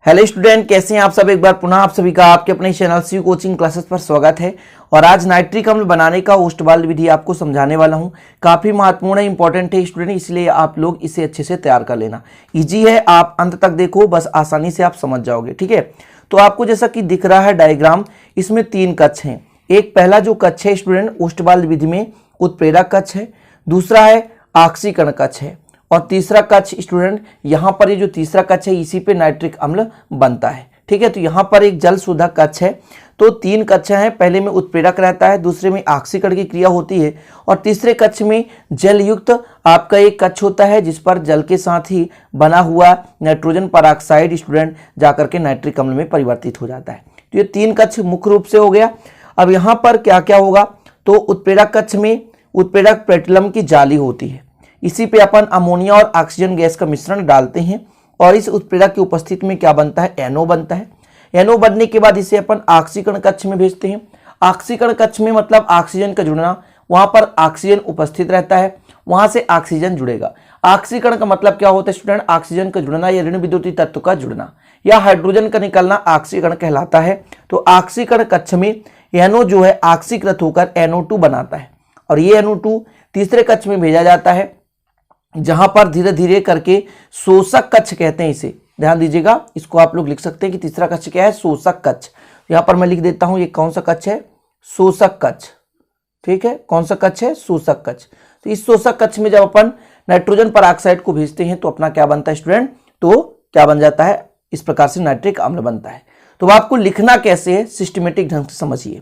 Hello student, कैसे हैं आप सब। एक बार पुनः आप सभी का आपके अपने चैनल सी कोचिंग क्लासेस पर स्वागत है। और आज नाइट्रिक अम्ल बनाने का ओस्टवाल विधि आपको समझाने वाला हूं। काफ़ी महत्वपूर्ण है, इंपॉर्टेंट है स्टूडेंट, इसलिए आप लोग इसे अच्छे से तैयार कर लेना। इजी है, आप अंत तक देखो, बस आसानी से आप समझ जाओगे। ठीक है, तो आपको जैसा कि दिख रहा है डायग्राम, इसमें 3 कक्ष हैं। एक पहला जो कक्ष है स्टूडेंट ओस्टवाल विधि में उत्प्रेरक कक्ष है, दूसरा है ऑक्सीकरण कक्ष है, और तीसरा कक्ष स्टूडेंट यहाँ पर ये जो तीसरा कक्ष है इसी पे नाइट्रिक अम्ल बनता है। ठीक है, तो यहाँ पर एक जल शोधक कक्ष है। तो 3 कक्ष हैं, पहले में उत्प्रेरक रहता है, दूसरे में ऑक्सीकरण की क्रिया होती है, और तीसरे कक्ष में जल युक्त आपका एक कक्ष होता है जिस पर जल के साथ ही बना हुआ नाइट्रोजन परऑक्साइड स्टूडेंट जाकर के नाइट्रिक अम्ल में परिवर्तित हो जाता है। तो ये 3 कक्ष मुख्य रूप से हो गया। अब यहाँ पर क्या क्या होगा, तो उत्प्रेरक कक्ष में उत्प्रेरक पेट्रोलियम की जाली होती है, इसी पे अपन अमोनिया और ऑक्सीजन गैस का मिश्रण डालते हैं, और इस उत्प्रेरक की उपस्थिति में क्या बनता है, एनओ बनता है। एनओ बनने के बाद इसे अपन ऑक्सीकरण कक्ष में भेजते हैं। ऑक्सीकरण कक्ष में मतलब ऑक्सीजन का जुड़ना, वहां पर ऑक्सीजन उपस्थित रहता है, वहां से ऑक्सीजन जुड़ेगा। ऑक्सीकरण का मतलब क्या होता है स्टूडेंट, ऑक्सीजन का जुड़ना या ऋण विद्युतीय तत्व का जुड़ना या हाइड्रोजन का निकलना ऑक्सीकरण कहलाता है। तो ऑक्सीकरण कक्ष में एनओ जो है ऑक्सीकृत होकर NO2 बनाता है, और ये NO2 तीसरे कक्ष में भेजा जाता है, जहां पर धीरे धीरे करके शोषक कक्ष कहते हैं इसे। ध्यान दीजिएगा, इसको आप लोग लिख सकते हैं कि तीसरा कक्ष क्या है, शोषक कक्ष। यहां पर मैं लिख देता हूं, ये कौन सा कक्ष है, शोषक कक्ष। ठीक है, कौन सा कक्ष है, शोषक कक्ष। तो इस शोषक कक्ष में जब अपन नाइट्रोजन परऑक्साइड को भेजते हैं तो अपना क्या बनता है स्टूडेंट, तो क्या बन जाता है, इस प्रकार से नाइट्रिक अम्ल बनता है। तो आपको लिखना कैसे है, सिस्टमेटिक ढंग से समझिए।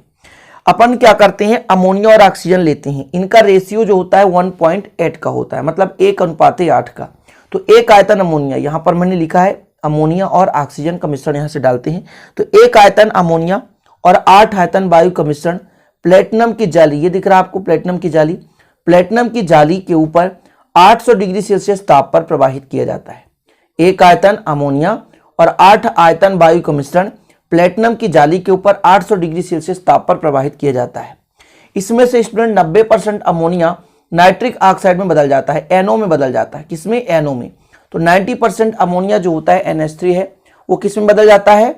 अपन क्या करते हैं, अमोनिया और ऑक्सीजन लेते हैं, इनका रेशियो जो होता है 1.8 का होता है, मतलब 1:8 का। तो 1 आयतन अमोनिया, यहां पर मैंने लिखा है अमोनिया और ऑक्सीजन का मिश्रण यहां से डालते हैं, तो 1 आयतन अमोनिया और 8 आयतन वायु का मिश्रण प्लेटिनम की जाली, ये दिख रहा है आपको प्लेटिनम की जाली, प्लेटिनम की जाली के ऊपर 800 डिग्री सेल्सियस ताप पर प्रवाहित किया जाता है। 1 आयतन अमोनिया और 8 आयतन वायु का मिश्रण प्लेटिनम की जाली के ऊपर 800 डिग्री सेल्सियस ताप पर प्रवाहित किया जाता है। इसमें से स्टूडेंट 90% अमोनिया नाइट्रिक ऑक्साइड में बदल जाता है, NO में बदल जाता है। किसमें, NO में। तो 90% अमोनिया जो होता है NH3 है, वो किस में बदल जाता है,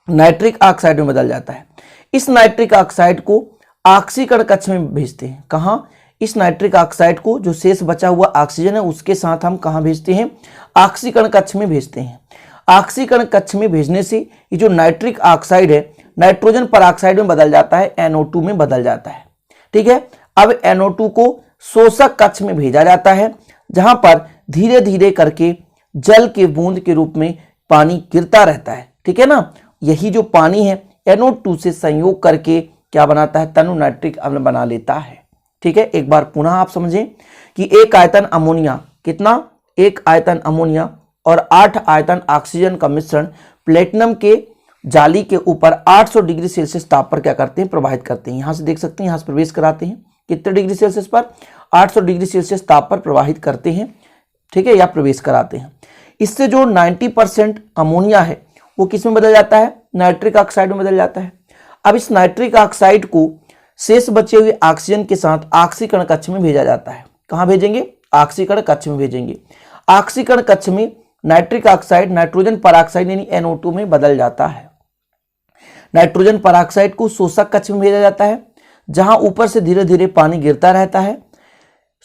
नाइट्रिक ऑक्साइड में बदल जाता है। इस नाइट्रिक ऑक्साइड को ऑक्सीकरण कक्ष में भेजते हैं। कहां, इस नाइट्रिक ऑक्साइड को जो शेष बचा हुआ ऑक्सीजन है उसके साथ हम कहां भेजते हैं, ऑक्सीकरण कक्ष में भेजते हैं। ऑक्सीकरण कक्ष में भेजने से ये जो नाइट्रिक ऑक्साइड है नाइट्रोजन परऑक्साइड में बदल जाता है, NO2 में बदल जाता है। ठीक है, अब NO2 को शोषक कक्ष में भेजा जाता है, जहां पर धीरे धीरे करके जल के बूंद के रूप में पानी गिरता रहता है। ठीक है ना, यही जो पानी है NO2 से संयोग करके क्या बनाता है, तनु नाइट्रिक अम्ल बना लेता है। ठीक है, एक बार पुनः आप समझें कि 1 आयतन अमोनिया, कितना, 1 आयतन अमोनिया और 8 आयतन ऑक्सीजन का मिश्रण प्लेटिनम के जाली के ऊपर 800 डिग्री सेल्सियस ताप पर क्या करते हैं, प्रवाहित करते हैं। यहां से देख सकते हैं, यहां से प्रवेश कराते हैं, कितने डिग्री सेल्सियस पर, 800 डिग्री सेल्सियस ताप पर प्रवाहित करते हैं। ठीक है, या प्रवेश कराते हैं। इससे जो 90% अमोनिया है वो किस में बदल जाता है, नाइट्रिक ऑक्साइड में बदल जाता है। अब इस नाइट्रिक ऑक्साइड को शेष बचे हुए ऑक्सीजन के साथ ऑक्सीकरण कक्ष में भेजा जाता है। कहां भेजेंगे, ऑक्सीकरण कक्ष में भेजेंगे। ऑक्सीकरण कक्ष में नाइट्रिक ऑक्साइड नाइट्रोजन परऑक्साइड यानी NO2 में बदल जाता है। नाइट्रोजन परऑक्साइड को शोषक कक्ष में भेजा जाता है, जहां ऊपर से धीरे धीरे पानी गिरता रहता है।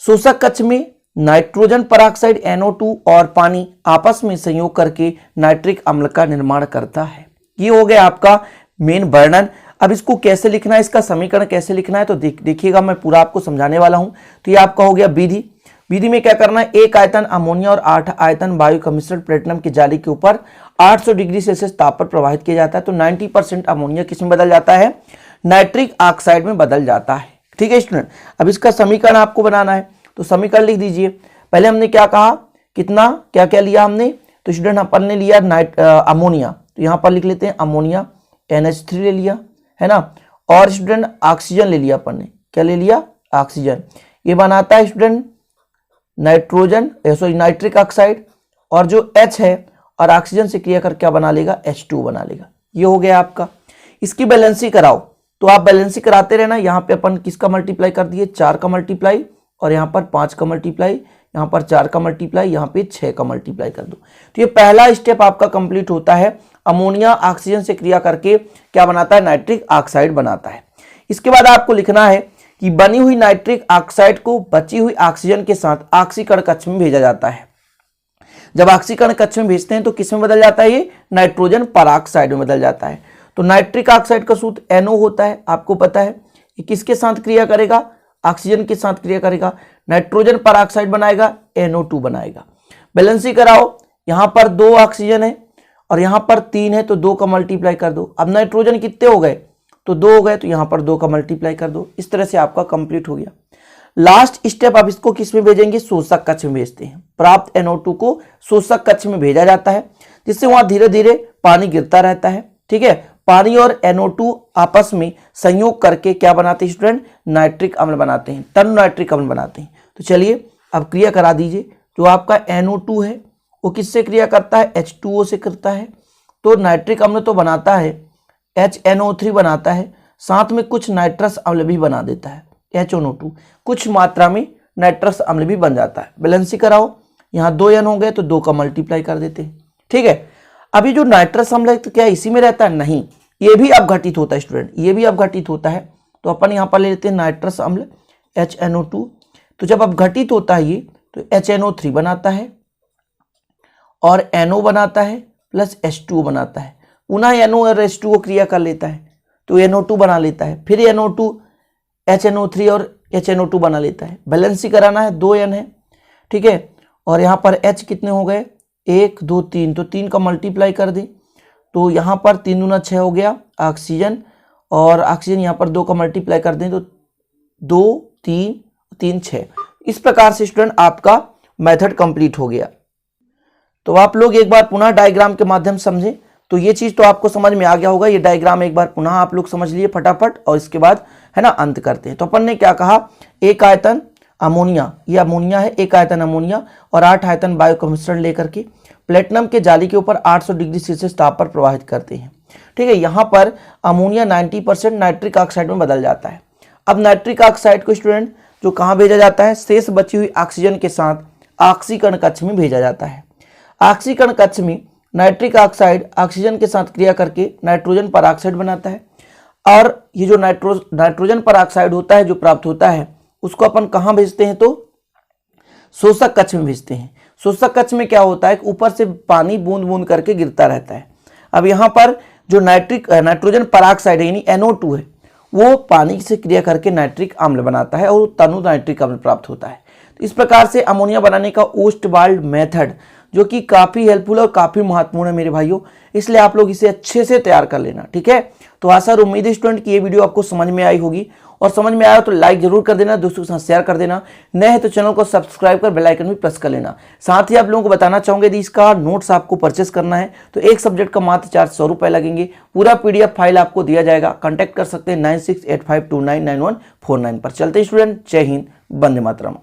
शोषक कक्ष में नाइट्रोजन परऑक्साइड NO2 और पानी आपस में संयोग करके नाइट्रिक अम्ल का निर्माण करता है। ये हो गया आपका मेन वर्णन। अब इसको कैसे लिखना है, इसका समीकरण कैसे लिखना है, तो देखिएगा, मैं पूरा आपको समझाने वाला हूं। तो ये आपका हो गया विधि। विधि में क्या करना है, 1 आयतन अमोनिया और 8 आयतन वायु का मिश्रण प्लेटिनम की जाली के ऊपर 800 डिग्री सेल्सियस ताप पर प्रवाहित किया जाता है। तो 90% अमोनिया किस में बदल जाता है, नाइट्रिक ऑक्साइड में बदल जाता है। ठीक है स्टूडेंट, अब इसका समीकरण आपको बनाना है, तो समीकरण लिख दीजिए। पहले हमने क्या कहा, कितना क्या क्या लिया हमने, तो स्टूडेंट अपन ने लिया अमोनिया, तो यहां पर लिख लेते हैं अमोनिया, NH3 ले लिया है ना, और स्टूडेंट ऑक्सीजन ले लिया अपन ने, क्या ले लिया, ऑक्सीजन। ये बनाता है student nitrogen sorry nitric oxide, और जो H है और ऑक्सीजन से क्रिया कर क्या बना लेगा, H2 बना लेगा। ये हो गया आपका। इसकी बैलेंसी कराओ, तो आप बैलेंसी कराते रहना। यहाँ पे अपन किसका मल्टीप्लाई कर दिए, 4 का मल्टीप्लाई, और यहाँ पर 5 का मल्टीप्लाई, यहाँ पर 4 का मल्टीप्लाई, यहाँ पे 6 का मल्टीप्लाई कर दो। तो ये पहला स्टेप आपका कंप्लीट होता है। अमोनिया ऑक्सीजन से क्रिया करके क्या बनाता है, नाइट्रिक ऑक्साइड बनाता है। इसके बाद आपको लिखना है कि बनी हुई नाइट्रिक ऑक्साइड को बची हुई ऑक्सीजन के साथ ऑक्सीकरण कक्ष में भेजा जाता है। जब ऑक्सीकरण कक्ष में भेजते हैं तो किस में बदल जाता है, ये नाइट्रोजन परऑक्साइड में बदल जाता है। तो नाइट्रिक ऑक्साइड का सूत्र NO होता है, आपको पता है। ये किसके साथ क्रिया करेगा, ऑक्सीजन के साथ क्रिया करेगा, नाइट्रोजन परऑक्साइड बनाएगा, NO2 बनाएगा। बैलेंसिंग कराओ, यहाँ पर 2 ऑक्सीजन है और यहाँ पर 3 है, तो 2 का मल्टीप्लाई कर दो। अब नाइट्रोजन कितने हो गए, तो 2 हो गए, तो यहाँ पर 2 का मल्टीप्लाई कर दो। इस तरह से आपका कंप्लीट हो गया। लास्ट स्टेप आप इसको किस में भेजेंगे, शोषक कक्ष में भेजते हैं। प्राप्त NO2 को शोषक कक्ष में भेजा जाता है, जिससे वहां धीरे धीरे पानी गिरता रहता है। ठीक है, पानी और NO2 आपस में संयोग करके क्या बनाते हैं स्टूडेंट, नाइट्रिक अम्ल बनाते हैं, तनु नाइट्रिक अम्ल बनाते हैं। तो चलिए अब क्रिया करा दीजिए। जो आपका NO2 है वो किससे क्रिया करता है, H2O से करता है। तो नाइट्रिक अम्ल तो बनाता है, HNO3 बनाता है, साथ में कुछ नाइट्रस अम्ल भी बना देता है, HNO2। कुछ मात्रा में नाइट्रस अम्ल भी बन जाता है। बैलेंसिंग कराओ, यहाँ 2 N हो गए, तो 2 का मल्टीप्लाई कर देते हैं। ठीक है, अभी जो नाइट्रस अम्ल है तो क्या इसी में रहता है, नहीं, ये भी अपघटित होता है स्टूडेंट, ये भी अपघटित होता है। तो अपन यहाँ पर ले लेते हैं नाइट्रस अम्ल HNO2। तो जब अपघटित होता है ये, तो HNO3 बनाता है और NO बनाता है प्लस H2O बनाता है। पुनः NO और H2O क्रिया कर लेता है तो NO2 बना लेता है, फिर NO2 HNO3 और HNO2 बना लेता है। बैलेंसिंग कराना है, 2 N है। ठीक है, और यहाँ पर H कितने हो गए, 1 2 3, तो 3 का मल्टीप्लाई कर दें। तो यहाँ पर 3 दूना 6 हो गया ऑक्सीजन, और ऑक्सीजन यहाँ पर 2 का मल्टीप्लाई कर दें तो 2 3 3 6। इस प्रकार से स्टूडेंट आपका मेथड कंप्लीट हो गया। तो आप लोग एक बार पुनः डायग्राम के माध्यम से समझें, तो ये चीज तो आपको समझ में आ गया होगा। ये डायग्राम एक बार पुनः आप लोग समझ लिए फटाफट, और इसके बाद है ना अंत करते हैं। तो अपन ने क्या कहा, एक आयतन अमोनिया, ये अमोनिया है, एक आयतन अमोनिया और 8 आयतन वायु का मिश्रण लेकर के प्लेटिनम के जाली के ऊपर 800 डिग्री सेल्सियस ताप पर प्रवाहित करते हैं। ठीक है, यहाँ पर अमोनिया 90% नाइट्रिक ऑक्साइड में बदल जाता है। अब नाइट्रिक ऑक्साइड को स्टूडेंट जो कहाँ भेजा जाता है, शेष बची हुई ऑक्सीजन के साथ ऑक्सीकरण कक्ष में भेजा जाता है। ऑक्सीकरण कक्ष में नाइट्रिक ऑक्साइड ऑक्सीजन के साथ क्रिया करके नाइट्रोजन परऑक्साइड बनाता है, और ये जो नाइट्रोजन परऑक्साइड होता है जो प्राप्त होता है, उसको अपन कहाँ भेजते हैं, तो शोषक कक्ष में भेजते हैं। शोषक कक्ष में क्या होता है, ऊपर से पानी बूंद बूंद करके गिरता रहता है। अब यहाँ पर जो नाइट्रोजन परऑक्साइड है यानी NO2 है, वो पानी से क्रिया करके नाइट्रिक अम्ल बनाता है और तनु नाइट्रिक अम्ल प्राप्त होता है। तो इस प्रकार से अमोनिया बनाने का ओस्टवाल्ड मेथड, जो कि काफ़ी हेल्पफुल और काफ़ी महत्वपूर्ण है मेरे भाइयों, इसलिए आप लोग इसे अच्छे से तैयार कर लेना। ठीक है, तो आशा और उम्मीद है स्टूडेंट कि ये वीडियो आपको समझ में आई होगी, और समझ में आया तो लाइक जरूर कर देना, दोस्तों के साथ शेयर कर देना। नए हैं तो चैनल को सब्सक्राइब कर बेल आइकन भी प्रेस कर लेना। साथ ही आप लोगों को बताना चाहूंगे यदि इसका नोट्स आपको परचेस करना है तो एक सब्जेक्ट का मात्र 400 रुपये लगेंगे। पूरा PDF फाइल आपको दिया जाएगा। कॉन्टैक्ट कर सकते हैं 9685299149 पर। चलते हैं स्टूडेंट, जय हिंद, वंदे मातरम।